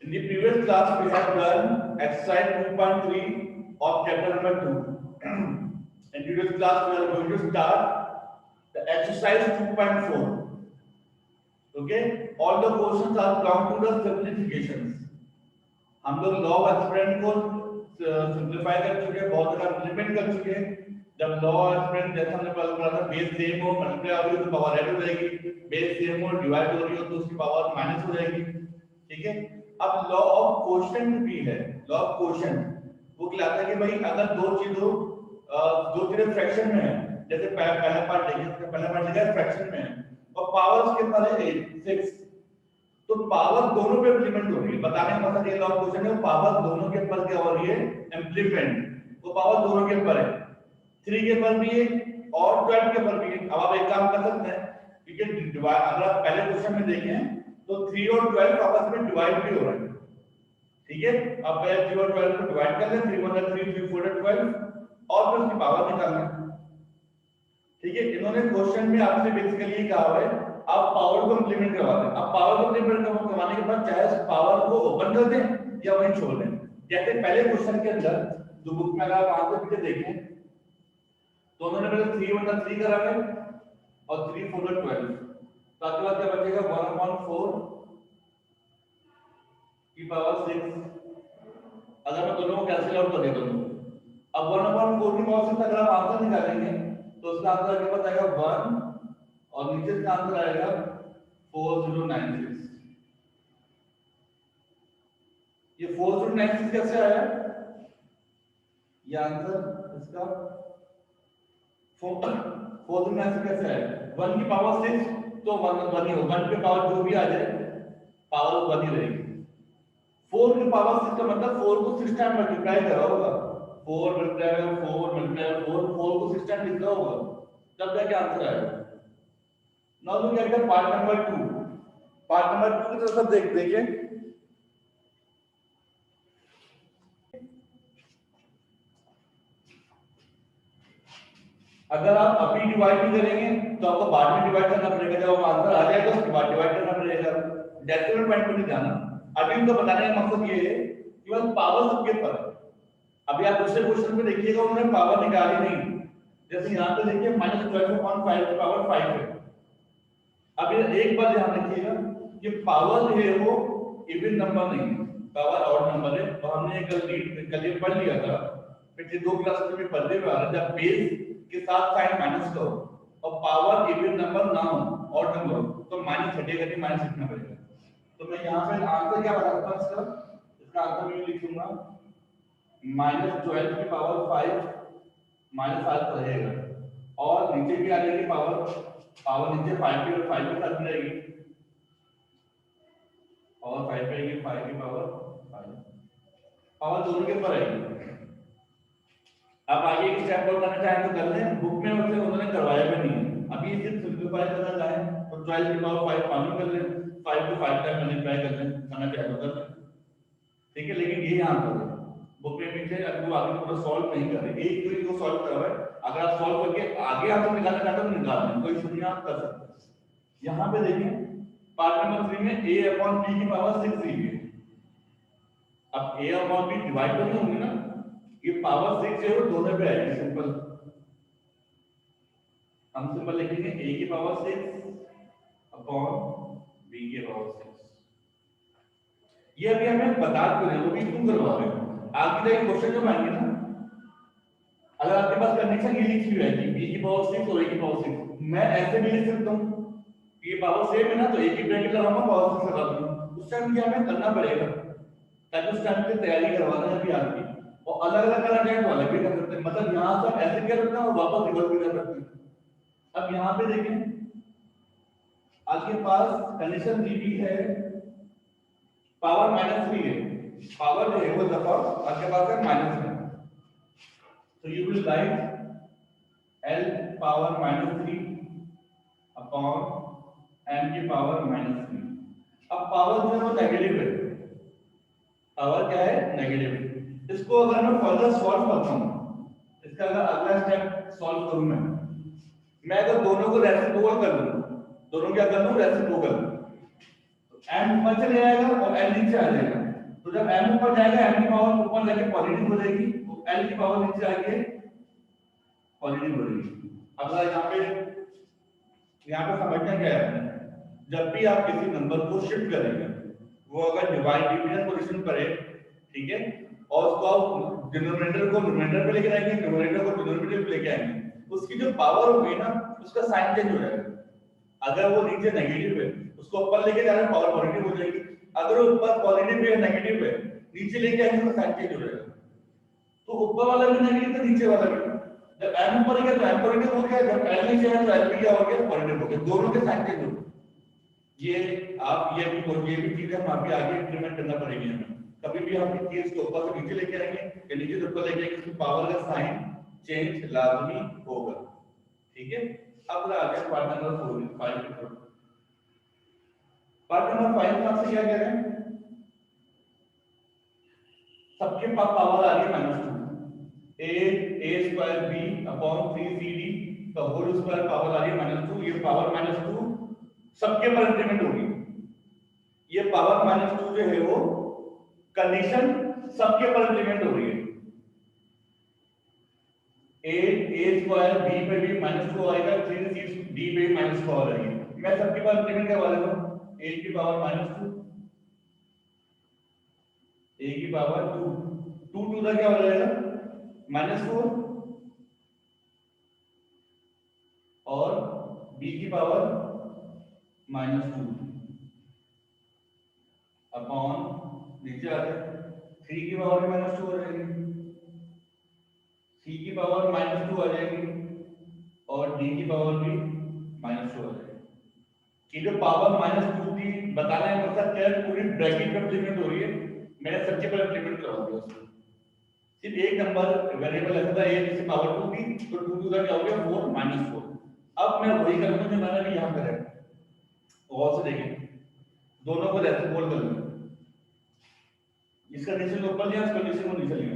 In the previous class, we have done exercise 2.3 of chapter number 2. In today's class, we are going to start the exercise 2.4. Okay, all the questions are belong to the simplifications. हम लोग law of experiment को simplify कर चुके हैं, बहुत सारा implement कर चुके हैं। जब लॉ ऑफ एक्सपेरिमेंट जैसा हमने पढ़ा था, बेस सेम हो, मल्टीप्लाई हो रही हो तो पावर ऐड हो जाएगी, बेस सेम हो डिवाइड हो रही हो तो उसकी पावर माइनस हो जाएगी। ठीक है, अब लॉ ऑफ कोशेंट भी है। लॉ ऑफ कोशेंट वो कहलाता है कि भाई अगर दो चीजें फ्रैक्शन में है, जैसे पहला पार्ट देखिए, पहला पार्ट लिखा है फ्रैक्शन में है और पावर्स के पर है 6, तो पावर दोनों पे इंप्लीमेंट हो रही है। बताने का मतलब ये लॉ ऑफ कोशेंट है, पावर दोनों के ऊपर क्या हो रही है, इंप्लीमेंट। वो पावर दोनों के ऊपर है, 3 के ऊपर भी है और 12 के ऊपर भी है। अब आप एक काम कर सकते हैं, क्योंकि अगर आप पहले क्वेश्चन में देखें तो 3 और 12 आपस में डिवाइड भी हो रहा है। ठीक है, अब पहले 3 और 12 को डिवाइड कर लें, 3 1 3 3 4 12 और फिर उसकी पावर निकाल लें। ठीक है, इन्होंने क्वेश्चन में आपसे बेसिकली ये कहा है आप पावर को इंप्लीमेंट करवा दें। अब पावर को इंप्लीमेंट करवाने के बाद चाहे पावर को ओपन कर दें या वहीं छोड़ दें। जैसे पहले क्वेश्चन के अंदर जो बुक में अगर आप आगे पीछे देखें तो उन्होंने पहले 3 1 3 करा है और 3 4 12, तो आपके बाद क्या बचेगा 1/4 की पावर 6। अगर मैं दोनों को कैंसिल आउट कर देता हूं, अब 1/4 की पावर 6 अगर आप आंसर निकालेंगे तो उसका आंसर आपके पास आएगा 1 और नीचे इसका आंसर आएगा 4096। ये 4096 कैसे आया, ये आंसर इसका 4096 कैसे आया, 1 की पावर 6 तो 1 ही हो, 1 पे पावर जो भी आ जाए पावर 1 ही रहेगी। 4 की पावर 6 का मतलब 4 को 6 टाइम मल्टीप्लाई करा होगा, 4 मल्टीप्लाई 4 मल्टीप्लाई 4 को 6 टाइम लिखा होगा, तब जाके आंसर आएगा। Now look at the part number 2। Part number 2 की तरफ देखिए। अगर आप अभी डिवाइड नहीं करेंगे तो आपको बाद में डिवाइड करना पड़ेगा, जब आंसर आ जाएगा उसके बाद डिवाइड करना पड़ेगा। डेसिमल पॉइंट पर नहीं जाना। अभी उनको बताने का मकसद ये है कि बस पावर सबके पर है। अभी आप दूसरे क्वेश्चन में देखिएगा उन्होंने पावर निकाली नहीं, जैसे यहाँ पे देखिए -12/5 की पावर 5 है। अब ये एक बात ध्यान रखिएगा कि पावर जो है वो इवन नंबर नहीं है, पावर ऑड नंबर है। और हमने कल ये पढ़ लिया था, पिछले 2 क्लास में पढ़ते हुए आ रहा, जब बेस के साथ साइन माइनस करो और पावर इवन नंबर ना हो, ऑड नंबर हो, तो माइनस हटेगा नहीं, माइनस लिखना पड़ेगा। तो मैं यहाँ पे आंसर क्या बता सकता हूँ, इसका आंसर मैं लिखूंगा -12 की पावर 5 -5 रहेगा और नीचे भी आ जाएगी पावर नीचे 5 की और 5 के साथ रहेगी और 5 पे आएगी 5 की पावर 5, पावर दोनों के ऊपर आएगी। अब आगे एक स्टेप और करना चाहें तो कर लें, बुक में वैसे उन्होंने करवाया भी नहीं है। अभी सिर्फ सिंपलीफाई करना चाहें तो 12 की पावर 5 मालूम कर लें, 5 को 5 टाइम मल्टीप्लाई कर लें, करना चाहे तो कर लें। ठीक है, लेकिन ये यहाँ पर बुक में पीछे अगर वो आगे पूरा सॉल्व नहीं कर रहे, एक क्वेरी को सॉल्व कर रहा है, अगर आप सॉल्व करके आगे आप निकालना चाहते हो निकाल लें, कोई इशू नहीं, आप कर सकते हैं। यहाँ पे देखिए पार्ट नंबर 3 में a/b की पावर 6 दी है। अब a/b डिवाइड तो नहीं होंगे ना, ये पावर 6 है वो दोनों पे आएगी। सिंपल हम सिंपल लिखेंगे a की पावर 6 अपॉन b की पावर 6। ये अभी हमें बता क्यों रहे हैं, वो भी क्यों करवा रहे हैं, आगे का क्वेश्चन जब आएंगे ना, अगर आपके पास कंडीशन ये लिखी हुई है कि b की पावर 6 और a की पावर 6, मैं ऐसे भी लिख सकता हूँ ये पावर सेम है ना, तो एक ही ब्रैकेट लगाऊंगा पावर 6 लगा दूंगा। उस टाइम क्या हमें करना पड़ेगा ताकि उस टाइम की तैयारी करवाना है अभी आपकी, और अलग अलग करना चाहे तो अलग भी कर सकते हैं, मतलब यहाँ से हम ऐसे कर सकते हैं और वापस रिवर्स भी कर सकते हैं। अब यहाँ पे देखें आपके पास कंडीशन दी हुई है पावर -3 है, पावर जो है वो दफा आपके पास है -3, तो you will write L power -3 upon m की पावर -3। अब पावर जो है वो नेगेटिव है, पावर क्या है, नेगेटिव है। इसको अगर मैं फर्दर सॉल्व करता हूं, इसका अगर अगला स्टेप सॉल्व करूं मैं अगर दोनों को रेसिप्रोकल कर लूं, दोनों क्या कर लूं रेसिप्रोकल, तो m ऊपर चले जाएगा और n नीचे आ जाएगा, तो जब m ऊपर जाएगा m की पावर ऊपर जाके पॉजिटिव हो जाएगी, तो l की पावर नीचे आके पॉजिटिव हो जाएगी। अब यहाँ पे समझना क्या है, जब भी आप किसी नंबर को शिफ्ट करेंगे, वो अगर डिवीजन पोजीशन पर है, ठीक है, और उसको आप डिनोमिनेटर को न्यूमरेटर पे लेके आएंगे, न्यूमरेटर को डिनोमिनेटर पे लेके आएंगे, तो उसकी जो पावर होगी ना, उसका साइन चेंज हो जाएगा। अगर वो नीचे नेगेटिव है, उसको ऊपर लेके जाना, पावर पॉजिटिव हो जाएगी। अगर वो ऊपर पॉजिटिव है, नेगेटिव है, नीचे लेके आएंगे तो साइन चेंज हो जाएगा। तो ऊपर वाला भी नेगेटिव, तो नीचे वाला भी। जब m ऊपर गया तो m पॉजिटिव हो गया, जब l नीचे गया तो l भी क्या हो गया, पॉजिटिव हो गया। दोनों के साइन चेंज हो गए। ये भी चीजें हम अभी आगे इंप्लीमेंट करना पड़ेगी हमें। कभी भी हम चीज को ऊपर से नीचे लेके आएंगे या नीचे से ऊपर लेके आएंगे, इसकी पावर का साइन चेंज लाजमी होगा, ठीक है। अब आगे पार्ट नंबर 5 की तरफ। पार्ट नंबर 5 में आपसे क्या कह रहे हैं, सबके पास पावर आ रही है -2, a square b upon 3cd का होल स्क्वायर पावर आ रही है -2। ये पावर -2 सबके पर इंक्रीमेंट होगी। ये पावर -2 जो है वो कंडीशन सबके पर इंप्लीमेंट हो रही है। a स्क्वायर b पे भी -2 आएगा, 3cd पे भी -2 आ रही है। मैं सबके पर इंप्लीमेंट करवा देता हूं। a की पावर -2, a की पावर 2, 2 का क्या हो जाएगा -4, और b की पावर -2 अपॉन नीचे आते 3 की पावर -2 हो जाएगी, c की पावर -2 आ जाएगी, और d की पावर भी -2 आ जाएगी। कि जो पावर -2 थी, बताने का मतलब क्या है, पूरी ब्रैकेट में इंप्लीमेंट हो रही है। मैंने सबके पर इंप्लीमेंट करवा दिया उसको। सिर्फ एक नंबर वेरिएबल ऐसा था a जिसकी पावर 2 थी, तो 2 का क्या हो गया 4 -4। अब मैं वही करूंगा जो मैंने भी यहां पर है, गौर से देखें, दोनों को रेसिप्रोकल कर लूंगा। इसका नीचे को ऊपर लिया, इसका नीचे को नीचे लिया।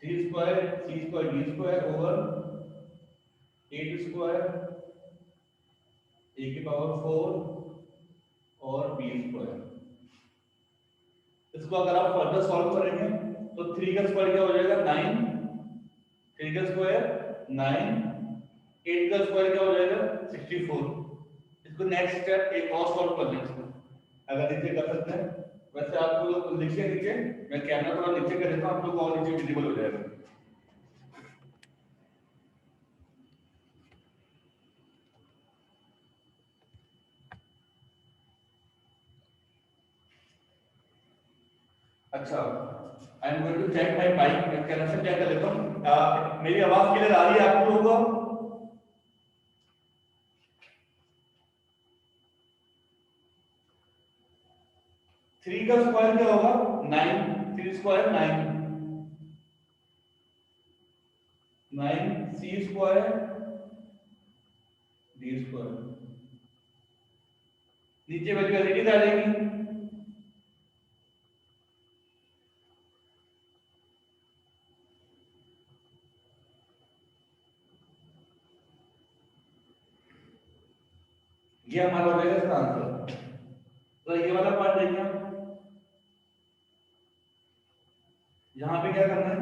Three square C square D square over 8 square A की पावर 4 और बी स्क्वायर। इसको अगर आप फर्दर सॉल्व करेंगे तो 3 का स्क्वायर क्या हो जाएगा 9, 3 का स्क्वायर 9, 8 का स्क्वायर क्या हो जाएगा 64। इसको नेक्स्ट स्टेप एक और सॉल्व कर लेंगे इसको, अगर नीचे कर सकते हैं। वैसे आप लोग लिखिए नीचे, मैं कैमरा थोड़ा नीचे कर देता हूं, आप लोग और नीचे विजिबल हो जाएगा। अच्छा, I am going to check my mic, मैं कनेक्शन चेक कर लेता हूं। मेरी आवाज क्लियर आ रही है आप लोगों को? 3 का स्क्वायर क्या होगा 9, 3 स्क्वायर 9, 9 सी स्क्वायर डी स्क्वायर। नीचे वैल्यू एलईडी आ जाएगी, ये हमारा हो जाएगा इसका आंसर। तो ये वाला पार्ट देखिए, यहां पे क्या करना है,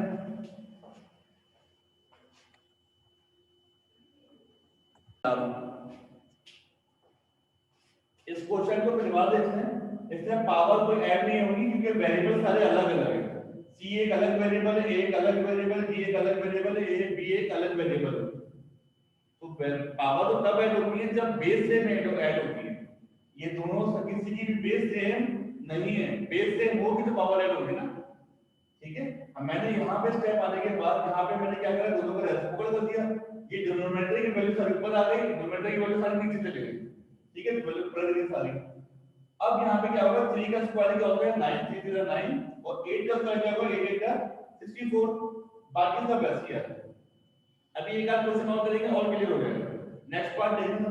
इस क्वेश्चन को परिवार देखते हैं। इसमें पावर कोई ऐड नहीं होगी क्योंकि वेरिएबल सारे अलग अलग हैं। सी एक अलग वेरिएबल है, ए एक अलग वेरिएबल, डी एक अलग वेरिएबल है, ए बी एक अलग वेरिएबल है। तो पावर तो तब ऐड होती है जब बेस सेम ऐड होती है। ये दोनों किसी की भी बेस सेम नहीं है, बेस सेम होगी तो पावर ऐड होगी ना, ठीक है। अब मैंने यहाँ पे स्टेप आने के बाद यहाँ पे मैंने क्या करा, दोनों को रेसिप्रोकल कर दिया। ये डिनोमिनेटर की वैल्यू सारी ऊपर आ गई, डिनोमिनेटर की वैल्यू सारी नीचे चली गई, ठीक है, वैल्यू ऊपर गई सारी। अब यहाँ पे क्या होगा, 3 का स्क्वायर क्या होगा 9, 3 3 9, और 8 का स्क्वायर क्या होगा 8 8 का 64। बाकी सब वैसे ही है। अभी एक आध क्वेश्चन और करेंगे और क्लियर हो जाएगा। नेक्स्ट पार्ट देखेंगे,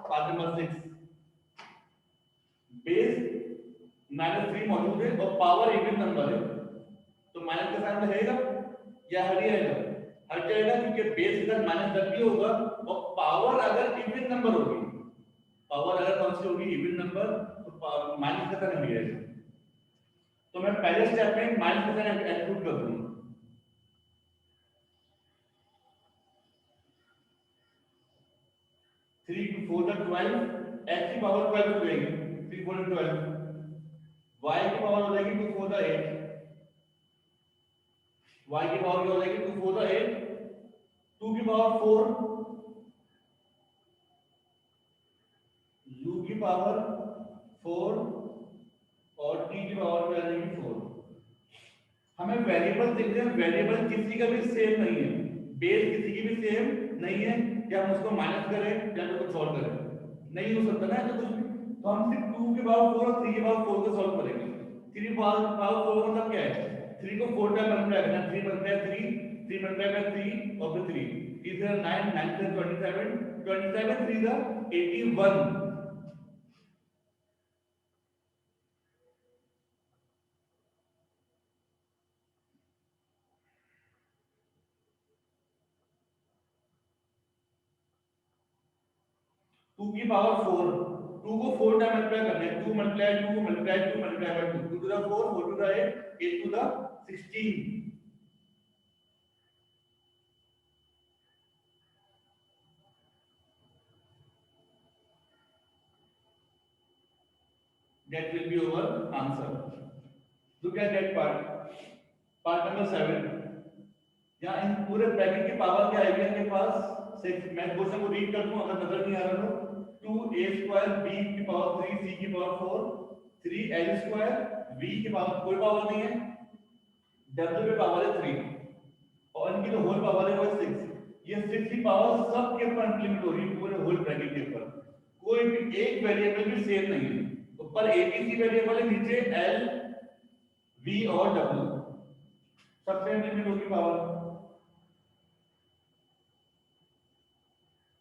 पार्ट नंबर 6। बेस -3 मौजूद है और पावर इवन नंबर है, तो माइनस का साइन रहेगा या हरी रहेगा, हट जाएगा क्योंकि बेस इधर माइनस जब भी होगा और पावर अगर इवन नंबर होगी, पावर अगर कौन सी होगी इवन नंबर, तो माइनस का साइन हट जाएगा। तो मैं पहले स्टेप में माइनस का साइन एक्सक्लूड कर दूंगा। 3 4 12, x की पावर 12 हो जाएगी, 3 4 12, y की पावर हो जाएगी 2 4 8, y की पावर क्या हो जाएगी 2 4 8, 2 की पावर 4, u की पावर 4 और t की पावर क्या आ जाएगी 4। हमें वेरिएबल देखते हैं, वेरिएबल किसी का भी सेम नहीं है, बेस किसी की भी सेम नहीं है, क्या हम उसको माइनस करें या तो कुछ सॉल्व करें, नहीं हो सकता ना तो कुछ भी। तो हम सिर्फ 2 के पावर 4 और 3 के पावर 4 को सॉल्व करेंगे। 3 पावर 4 मतलब क्या है, 3 को 4 टाइम मल्टीप्लाई करना, 3 मल्टीप्लाई 3, 3 मल्टीप्लाई बाय 3 और फिर 3, 3 से 9, 9 से 27, 27 3 का 81। टू की पावर 4, 2 को 4 टाइम मल्टीप्लाई करना है, 2 multiply 2 multiply 2 multiply by 2, 2 to the 4, 4 to the 8, 8 to the 16। That will be our answer. Look at that part. Part number 7. यहाँ इन पूरे ब्रैकेट की पावर क्या आएगी आपके पास, मैं क्वेश्चन को रीड कर दूं अगर नजर नहीं आ रहा तो, 2a² b की पावर 3 c की पावर 4 3l² v की पावर कोई पावर नहीं है, w पे पावर है 3 और इनकी जो होल पावर है वो 6। ये 6 की पावर सब के ऊपर इंप्लीमेंट हो रही है पूरे होल ब्रैकेट के ऊपर, कोई भी एक वेरिएबल भी सेम नहीं है। ऊपर एबीसी वेरिएबल है, नीचे एल वी और डब्ल्यू, सब पे इंप्लीमेंट होगी पावर।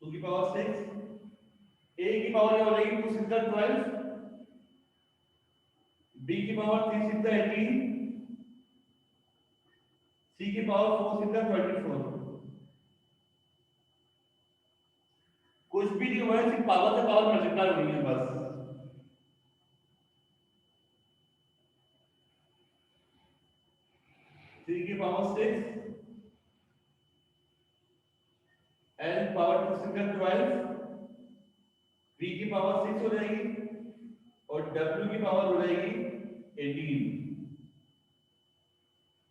2 की पावर 6, a की पावर क्या हो जाएगी 2 6 12, b की पावर 3 6 18, c की पावर 4 6 24। कुछ भी नहीं हुआ है, सिर्फ पावर से पावर मल्टीप्लाई हो रही है बस। 3 की पावर 6, l पावर 2 6 12, v की पावर 6 हो जाएगी और w की पावर हो जाएगी 18।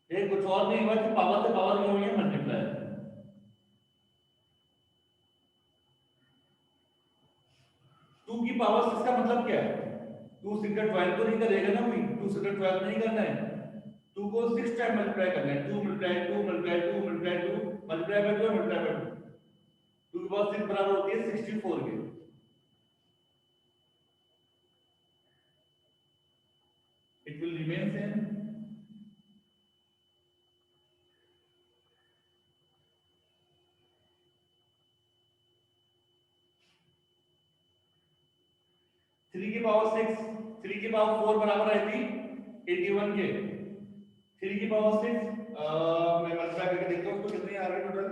ये कुछ और नहीं हुआ, सिर्फ पावर से पावर हो रही है मल्टीप्लाई। 2 की पावर 6 का मतलब क्या है, 2 6 12 तो नहीं करेगा ना कोई, 2 6 12 नहीं करना है, 2 को 6 टाइम मल्टीप्लाई करना है, 2 multiply 2 multiply 2 multiply 2 multiply by 2 multiply by 2, 2 की पावर 6 बराबर होती है 64 के। It will remain same. 3 की पावर 6, 3 की पावर 4 बराबर रहती 81 के, 3 की पावर 6 मैं मल्टीप्लाई करके देखता हूं उसको कितनी आ रही है टोटल।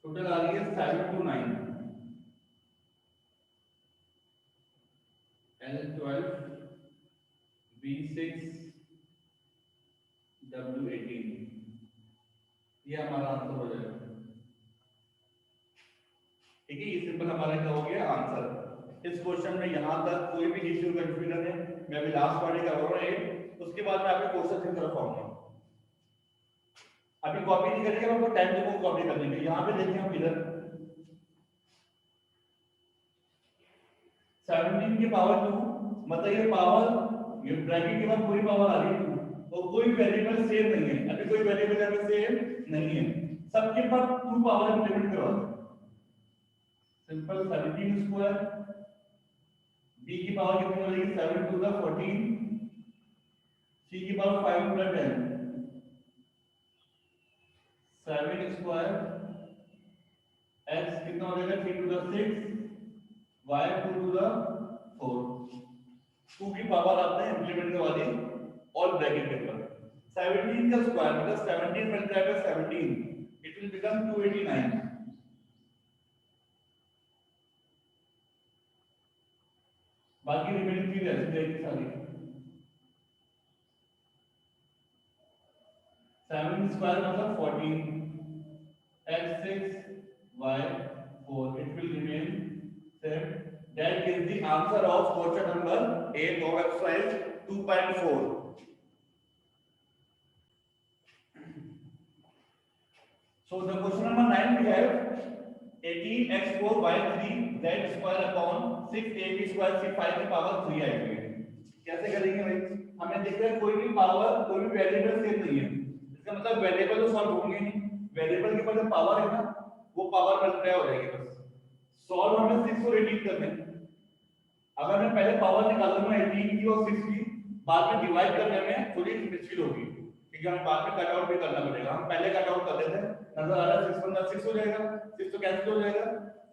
टोटल आ रही है 729, L12 B6 W18, ये हमारा आंसर हो जाएगा। ठीक है, ये सिंपल हमारा क्या हो गया आंसर। इस क्वेश्चन में यहां तक कोई भी इश्यू कंफ्यूजन है, मैं अभी लास्ट वाले का कर रहा हूं, उसके बाद मैं आपके क्वेश्चन की तरफ आऊंगा। अभी कॉपी नहीं करेंगे, हम आपको टाइम टेबल कॉपी कर लेंगे। यहां पे देखिए हम इधर 17 की पावर 2, मतलब ये पावर, ये ब्रैकेट के बाद पूरी पावर आ रही है 2 और कोई वेरिएबल सेम नहीं है, अभी कोई वेरिएबल यहाँ पे सेम नहीं है, सबके पास 2 पावर इंप्लीमेंट करवा दो। सिंपल 17 स्क्वायर, b की पावर कितनी हो जाएगी 7 टू द 14, c की power 5 to the 10, 6 y 2 to the 4 2 की पावर आपने इंप्लीमेंट करवा दी और ब्रैकेट के ऊपर 17 का स्क्वायर मतलब 17 multiply by 17 it will become 289 बाकी रिमेनिंग चीज ऐसे जाएगी सारी 7 स्क्वायर मतलब 14 x 6 y 4 it will remain same that is the answer of question number 8 of exercise 2.4 so the question number 9 we have 18x4 y3 z square upon 6ab square c5 की power 3 आएगी कैसे करेंगे भाई हमें दिख रहा है कोई भी पावर कोई भी वेरिएबल सेम नहीं है इसका मतलब वेरिएबल तो सॉल्व होंगे नहीं वेरिएबल के पास जो पावर है ना वो पावर मल्टीप्लाई हो जाएगी बस सॉल्व हमें 6 और 18 करने अगर मैं पहले पावर निकाल लूंगा 18 की और 6 की बाद में डिवाइड करने में थोड़ी मुश्किल होगी क्योंकि हमें बाद में कट आउट भी करना पड़ेगा हम पहले कट आउट कर लेते हैं नजर आ रहा है 6 बंदा 6 हो जाएगा 6 तो कैंसिल हो जाएगा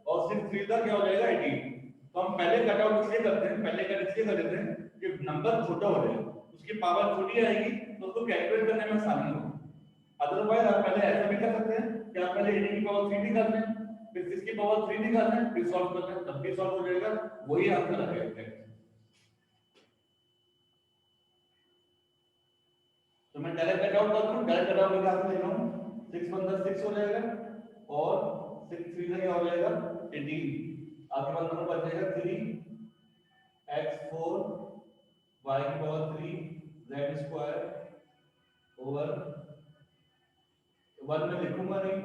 और 6 3 का क्या हो जाएगा 18 तो हम पहले कट आउट इसलिए करते हैं पहले कट इसलिए कर देते हैं कि नंबर छोटा हो जाएगा उसकी पावर छोटी आएगी तो उसको कैलकुलेट करने में आसानी होगी अदरवाइज आप पहले ऐसा भी कर सकते हैं कि आप पहले 18 की पावर 3 निकाल लें फिर 6 की पावर 3 निकाल लें फिर सॉल्व कर लें तब भी सॉल्व हो जाएगा वही आंसर आ जाएगा तो मैं डायरेक्ट कट आउट कर दूं डायरेक्ट कट आउट निकाल के ले रहा हूं 6 बंदा 6 हो जाएगा और 6 3 का क्या हो जाएगा 18 आपके पास नंबर बच जाएगा 3 x4 y की पावर 3 z स्क्वायर ओवर 1 में लिखूंगा नहीं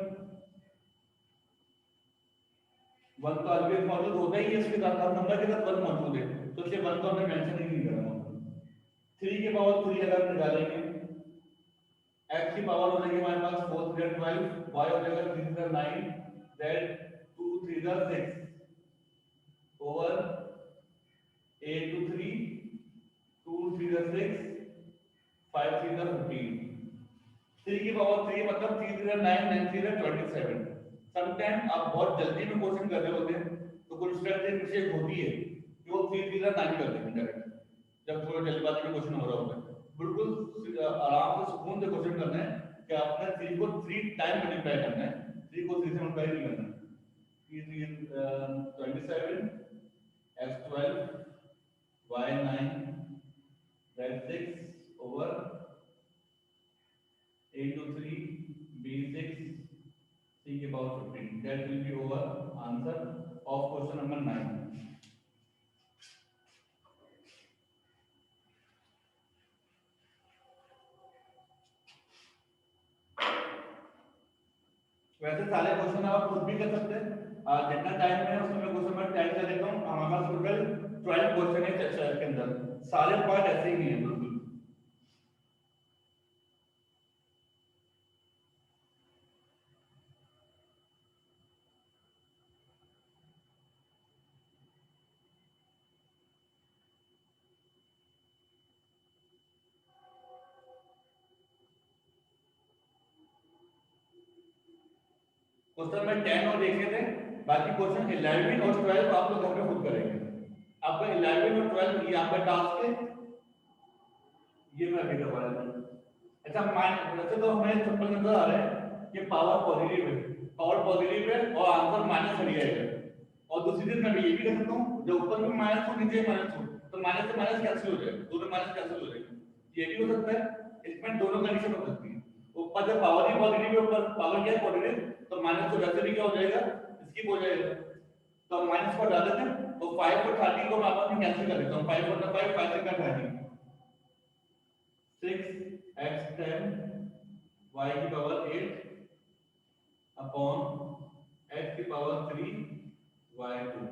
1 तो ऑलवेज मौजूद होता ही है इसके साथ हर नंबर के साथ 1 मौजूद है तो इसलिए 1 तो हमने मेंशन ही नहीं करा 3 के पावर 3 अगर निकालेंगे x की पावर हो जाएगी हमारे पास 4 3 12 y हो जाएगा 3 3 9 z 2 3 6 ओवर 8 2 3 2 3 6 5 3 15 3 की पावर 3 मतलब 3 3 9 9 3 27 समटाइम आप बहुत जल्दी में क्वेश्चन कर रहे होते हैं तो कुछ स्ट्रेटेजी मिस्टेक होती है कि वो 3 3 9 कर देंगे डायरेक्ट जब थोड़ा जल्दबाजी में क्वेश्चन हो रहा होता है बिल्कुल आराम से सुकून से क्वेश्चन करना है कि आपने 3 को 3 टाइम मल्टीप्लाई करना है 3 को 3 से मल्टीप्लाई नहीं करना है 3 3 27 x12 y9 z6 over 8 to 3 b6 c के power 15 that will be over answer of question number 9 वैसे सारे क्वेश्चन आप खुद भी कर सकते हैं जितना टाइम है उसमें मैं क्वेश्चन में टाइम कर देता हूं हमारे पास टोटल 12 क्वेश्चन है चैप्टर के अंदर सारे पार्ट ऐसे ही नहीं है बिल्कुल क्वेश्चन में 10 और देखे थे बाकी क्वेश्चन 11 और 12 आप लोग घर में खुद करेंगे आपका 11 और 12 ये आपका टास्क है ये मैं अभी करवा रहा हूं अच्छा मान वैसे तो हमें सिंपल नंबर आ रहा है कि पावर पॉजिटिव है और आंसर माइनस आ जाएगा और दूसरी चीज मैं ये भी कर सकता हूं जब ऊपर में माइनस हो नीचे माइनस हो तो माइनस से माइनस कैंसिल हो जाएगा दोनों माइनस कैंसिल हो जाएगा ये भी हो सकता है इसमें दोनों कंडीशन हो सकती है ऊपर जब पावर ही पॉजिटिव है ऊपर पावर क्या है पॉजिटिव तो माइनस तो वैसे भी क्या हो जाएगा स्किप हो जाएगा तो हम माइनस को हटा देते हैं तो 5 और 30 को मैं आपस में कैंसिल कर देता हूं 5 और 5 5 से का 30 6 x 10 y की पावर 8 अपॉन x की पावर 3 y 2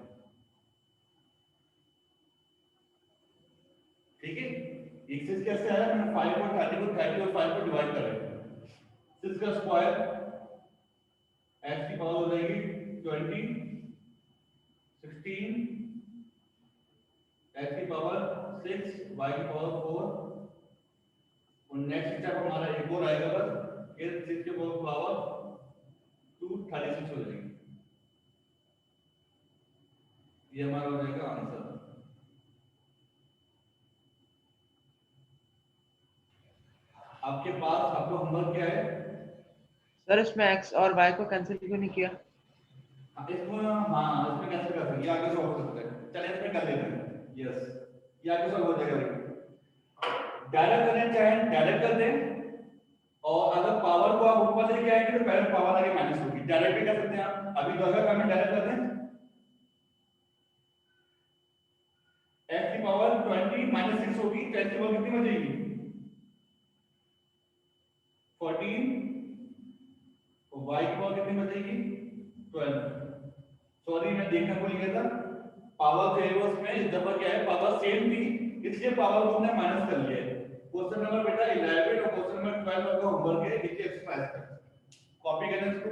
ठीक है एक चीज कैसे आया मैंने 5 और 30 को 30 और 5 को डिवाइड कर दिया 6 का स्क्वायर x की पावर हो जाएगी 20 16 x की पावर 6 y की पावर 4 और नेक्स्ट स्टेप हमारा एक और आएगा बस ये 6 की पावर 2 36 हो जाएगी ये हमारा हो जाएगा आंसर। आपके पास आपका होमवर्क क्या है? सर इसमें x और y को कैंसिल क्यों नहीं किया? इसमें हाँ इसमें कैसे कर सकते हैं, ये आगे सॉल्व कर सकते हैं। चलिए इसमें कर लेते हैं। यस, ये आगे सॉल्व हो जाएगा। डायरेक्ट करना चाहें डायरेक्ट कर दें, और अगर पावर को आप ऊपर लेके आएंगे तो पहले पावर आगे माइनस होगी। डायरेक्ट भी कर सकते हैं आप। अभी तो अगर हमें डायरेक्ट कर दें, x की पावर 20 माइनस 6 होगी, तो x की पावर कितनी बचेगी? 14। तो y की पावर कितनी बचेगी? 12। सॉरी मैं देखना भूल गया था, पावर जो है वो उसमें इस दफा क्या है, पावर सेम थी इसलिए पावर को हमने माइनस कर लिया है। क्वेश्चन नंबर बेटा 11 और क्वेश्चन नंबर 12 का होमवर्क है, नीचे एक्सरसाइज का कॉपी करना इसको।